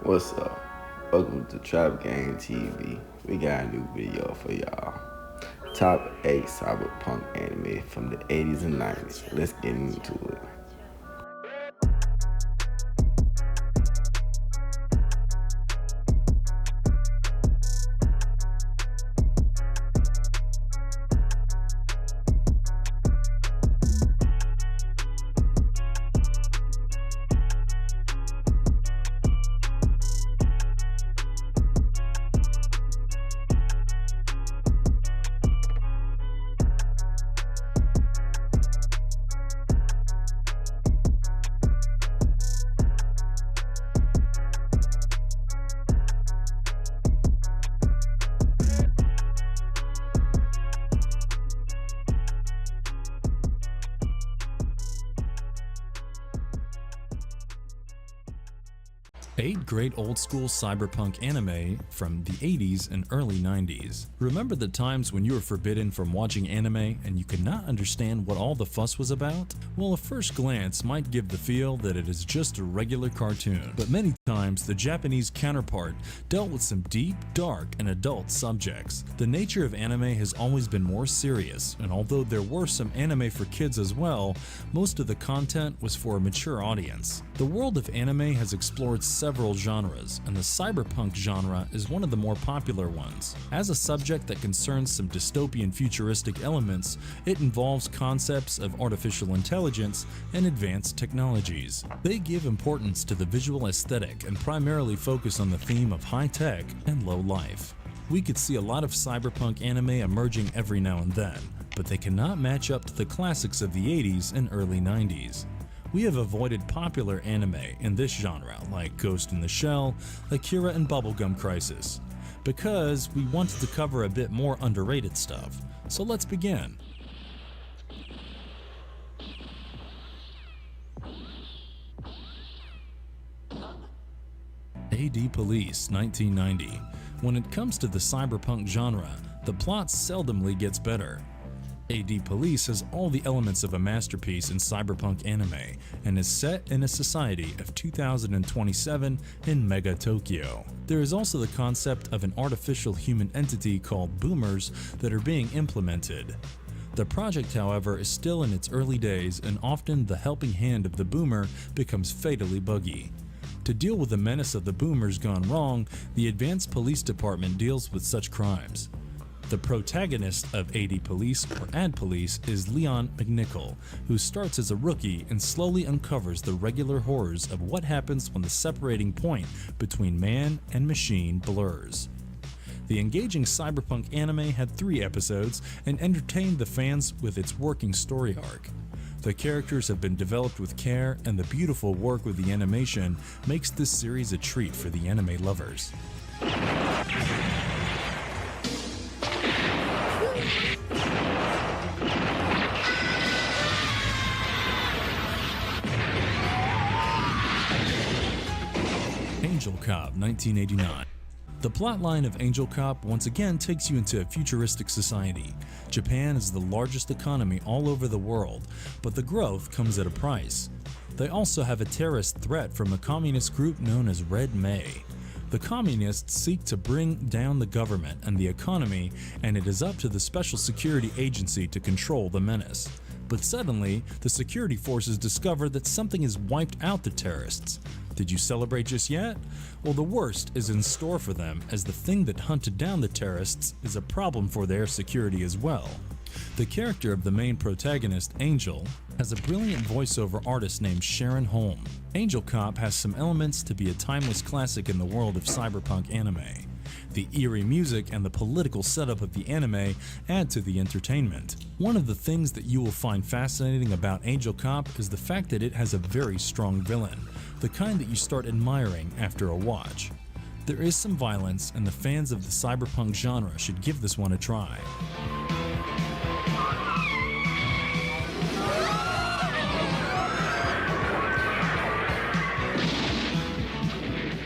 What's up? Welcome to Trap Game TV. We got a new video for y'all. Top 8 Cyberpunk anime from the 80s and 90s. Let's get into it. Eight great old-school cyberpunk anime from the 80s and early 90s. Remember the times when you were forbidden from watching anime and you could not understand what all the fuss was about? Well, a first glance might give the feel that it is just a regular cartoon, but many times the Japanese counterpart dealt with some deep, dark, and adult subjects. The nature of anime has always been more serious, and although there were some anime for kids as well, most of the content was for a mature audience. The world of anime has explored several genres, and the cyberpunk genre is one of the more popular ones. As a subject that concerns some dystopian futuristic elements, it involves concepts of artificial intelligence and advanced technologies. They give importance to the visual aesthetic and primarily focus on the theme of high tech and low life. We could see a lot of cyberpunk anime emerging every now and then, but they cannot match up to the classics of the 80s and early 90s. We have avoided popular anime in this genre like Ghost in the Shell, Akira, and Bubblegum Crisis, because we wanted to cover a bit more underrated stuff. So let's begin. AD Police 1990. When it comes to the cyberpunk genre, the plot seldomly gets better. AD Police has all the elements of a masterpiece in cyberpunk anime and is set in a society of 2027 in Mega Tokyo. There is also the concept of an artificial human entity called boomers that are being implemented. The project, however, is still in its early days, and often the helping hand of the boomer becomes fatally buggy. To deal with the menace of the boomers gone wrong, the Advanced Police Department deals with such crimes. The protagonist of AD Police, or Ad Police, is Leon McNichol, who starts as a rookie and slowly uncovers the regular horrors of what happens when the separating point between man and machine blurs. The engaging cyberpunk anime had 3 episodes and entertained the fans with its working story arc. The characters have been developed with care, and the beautiful work with the animation makes this series a treat for the anime lovers. Angel Cop 1989. The plotline of Angel Cop once again takes you into a futuristic society. Japan is the largest economy all over the world, but the growth comes at a price. They also have a terrorist threat from a communist group known as Red May. The communists seek to bring down the government and the economy, and it is up to the Special Security Agency to control the menace. But suddenly, the security forces discover that something has wiped out the terrorists. Did you celebrate just yet? Well, the worst is in store for them, as the thing that hunted down the terrorists is a problem for their security as well. The character of the main protagonist, Angel, has a brilliant voiceover artist named Sharon Holm. Angel Cop has some elements to be a timeless classic in the world of cyberpunk anime. The eerie music and the political setup of the anime add to the entertainment. One of the things that you will find fascinating about Angel Cop is the fact that it has a very strong villain, the kind that you start admiring after a watch. There is some violence, and the fans of the cyberpunk genre should give this one a try.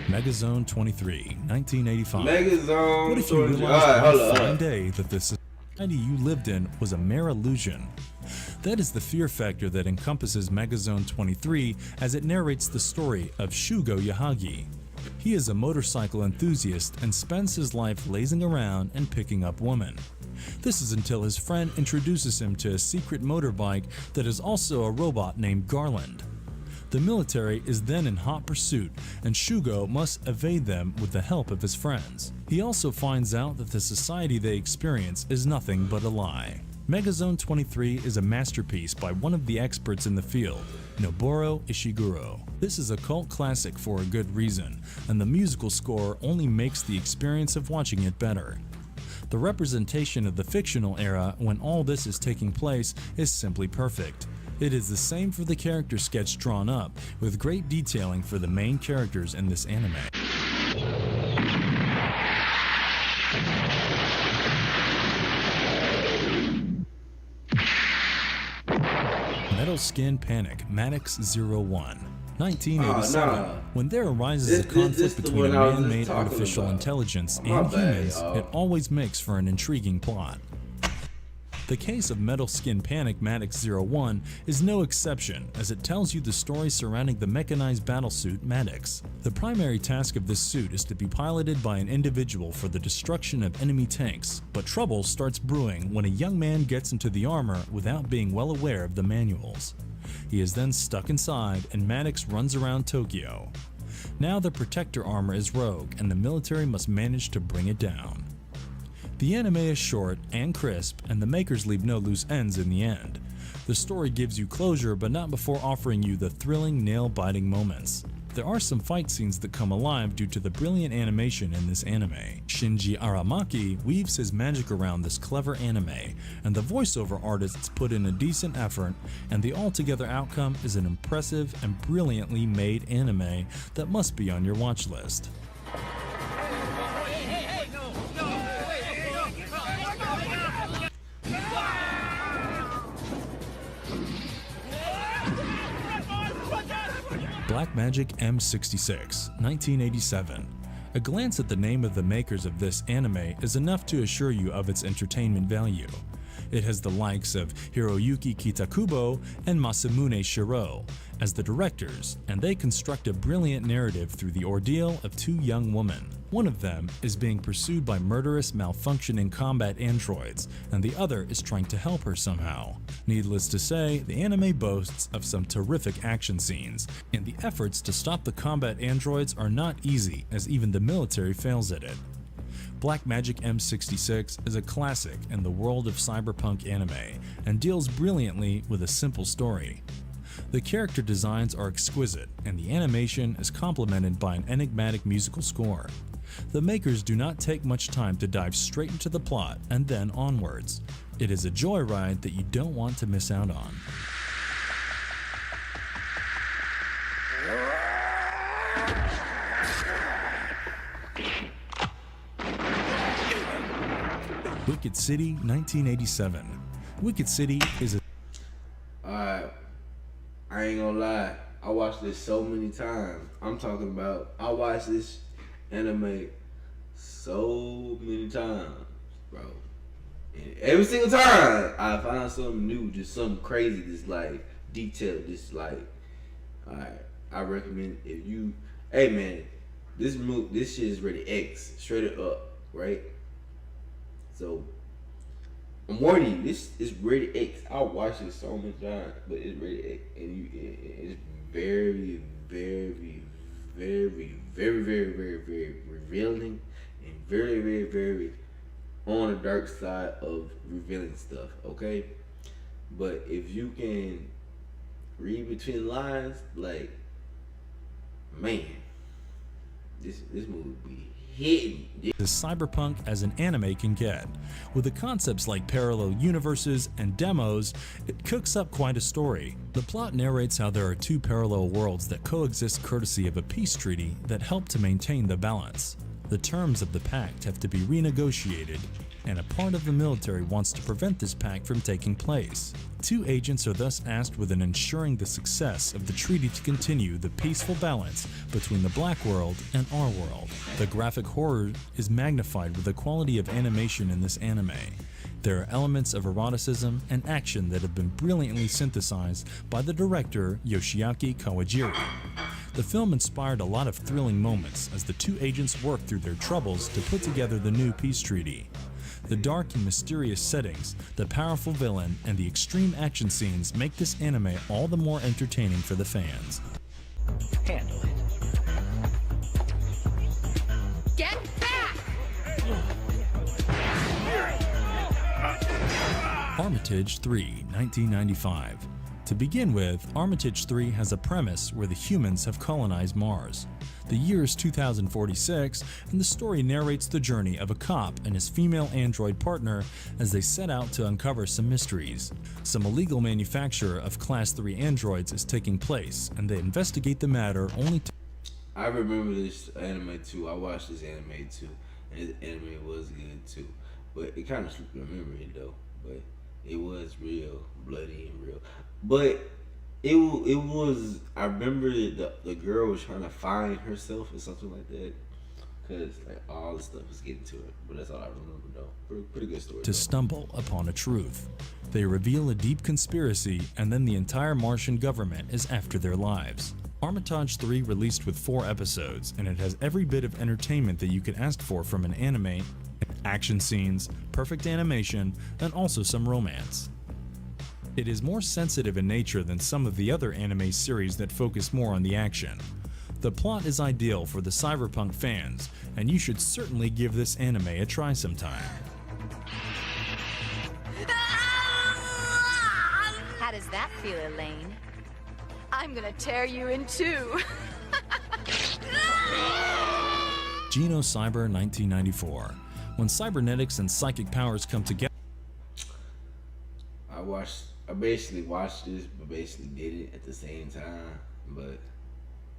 Megazone 23, 1985. Megazone. What if you realized one fine day that the society you lived in was a mere illusion? That is the fear factor that encompasses Megazone 23 as it narrates the story of Shugo Yahagi. He is a motorcycle enthusiast and spends his life lazing around and picking up women. This is until his friend introduces him to a secret motorbike that is also a robot named Garland. The military is then in hot pursuit, and Shugo must evade them with the help of his friends. He also finds out that the society they experience is nothing but a lie. Megazone 23 is a masterpiece by one of the experts in the field, Noboru Ishiguro. This is a cult classic for a good reason, and the musical score only makes the experience of watching it better. The representation of the fictional era when all this is taking place is simply perfect. It is the same for the character sketch drawn up, with great detailing for the main characters in this anime. Metal Skin Panic Maddox 01 1987. When there arises a conflict between a man-made artificial intelligence and humans, it always makes for an intriguing plot. The case of Metal Skin Panic Maddox 01 is no exception, as it tells you the story surrounding the mechanized battlesuit Maddox. The primary task of this suit is to be piloted by an individual for the destruction of enemy tanks, but trouble starts brewing when a young man gets into the armor without being well aware of the manuals. He is then stuck inside, and Maddox runs around Tokyo. Now the protector armor is rogue, and the military must manage to bring it down. The anime is short and crisp, and the makers leave no loose ends in the end. The story gives you closure, but not before offering you the thrilling, nail-biting moments. There are some fight scenes that come alive due to the brilliant animation in this anime. Shinji Aramaki weaves his magic around this clever anime, and the voiceover artists put in a decent effort, and the altogether outcome is an impressive and brilliantly made anime that must be on your watch list. Black Magic M66, 1987. A glance at the name of the makers of this anime is enough to assure you of its entertainment value. It has the likes of Hiroyuki Kitakubo and Masamune Shiro as the directors, and they construct a brilliant narrative through the ordeal of two young women. One of them is being pursued by murderous, malfunctioning combat androids, and the other is trying to help her somehow. Needless to say, the anime boasts of some terrific action scenes, and the efforts to stop the combat androids are not easy, as even the military fails at it. Black Magic M66 is a classic in the world of cyberpunk anime, and deals brilliantly with a simple story. The character designs are exquisite, and the animation is complemented by an enigmatic musical score. The makers do not take much time to dive straight into the plot and then onwards. It is a joyride that you don't want to miss out on. Wicked City, 1987. Wicked City is a... Alright, I ain't gonna lie, I watched this so many times. I'm talking about, I watched this anime so many times, bro. And every single time I find something new, just something crazy, just like detailed, just like, alright, I recommend if you, hey man, this shit is rated X, straight up, right? So I'm warning you, this is rated X. I watched it so many times, but it's rated X, and it's very, very, very, very, very, very, very revealing, and very, very, very on the dark side of revealing stuff. Okay, but if you can read between the lines, like, man, this movie be hitting. As cyberpunk as an anime can get. With the concepts like parallel universes and demos, it cooks up quite a story. The plot narrates how there are two parallel worlds that coexist courtesy of a peace treaty that help to maintain the balance. The terms of the pact have to be renegotiated, and a part of the military wants to prevent this pact from taking place. Two agents are thus tasked with ensuring the success of the treaty to continue the peaceful balance between the Black World and our world. The graphic horror is magnified with the quality of animation in this anime. There are elements of eroticism and action that have been brilliantly synthesized by the director Yoshiaki Kawajiri. The film inspired a lot of thrilling moments as the two agents worked through their troubles to put together the new peace treaty. The dark and mysterious settings, the powerful villain, and the extreme action scenes make this anime all the more entertaining for the fans. Handle it. Get back! Armitage 3, 1995. To begin with, Armitage 3 has a premise where the humans have colonized Mars. The year is 2046, and the story narrates the journey of a cop and his female android partner as they set out to uncover some mysteries. Some illegal manufacture of Class 3 androids is taking place, and they investigate the matter only to... I remember this anime too. I watched this anime too. And this anime was good too. But it kind of slipped my memory though. But it was real bloody and real. But it was. I remember the girl was trying to find herself or something like that. Cause like all the stuff was getting to her. But that's all I remember though. Pretty good story. to stumble upon a truth. They reveal a deep conspiracy, and then the entire Martian government is after their lives. Armitage 3 released with 4 episodes, and it has every bit of entertainment that you could ask for from an anime: action scenes, perfect animation, and also some romance. It is more sensitive in nature than some of the other anime series that focus more on the action. The plot is ideal for the cyberpunk fans, and you should certainly give this anime a try sometime. How does that feel, Elaine? I'm gonna tear you in two. Cyber 1994. When cybernetics and psychic powers come together, I basically watched this, but basically did it at the same time. But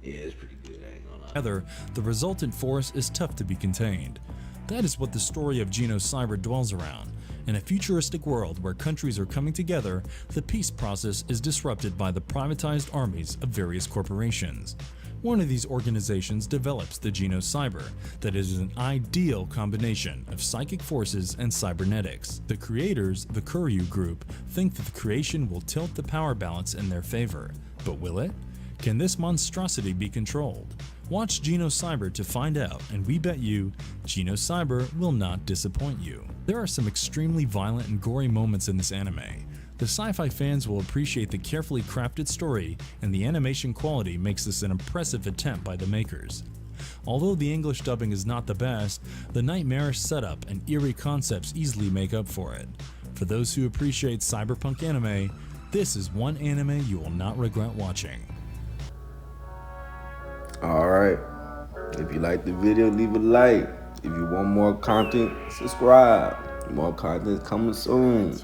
yeah, it's pretty good. I ain't gonna lie. the resultant force is tough to be contained. That is what the story of Cyber dwells around. In a futuristic world where countries are coming together, the peace process is disrupted by the privatized armies of various corporations. One of these organizations develops the Cyber that is an ideal combination of psychic forces and cybernetics. The creators, the Kuryu Group, think that the creation will tilt the power balance in their favor. But will it? Can this monstrosity be controlled? Watch Cyber to find out, and we bet you, Cyber will not disappoint you. There are some extremely violent and gory moments in this anime. The sci-fi fans will appreciate the carefully crafted story, and the animation quality makes this an impressive attempt by the makers. Although the English dubbing is not the best, the nightmarish setup and eerie concepts easily make up for it. For those who appreciate cyberpunk anime, this is one anime you will not regret watching. Alright. If you like the video, leave a like. If you want more content, subscribe. More content coming soon.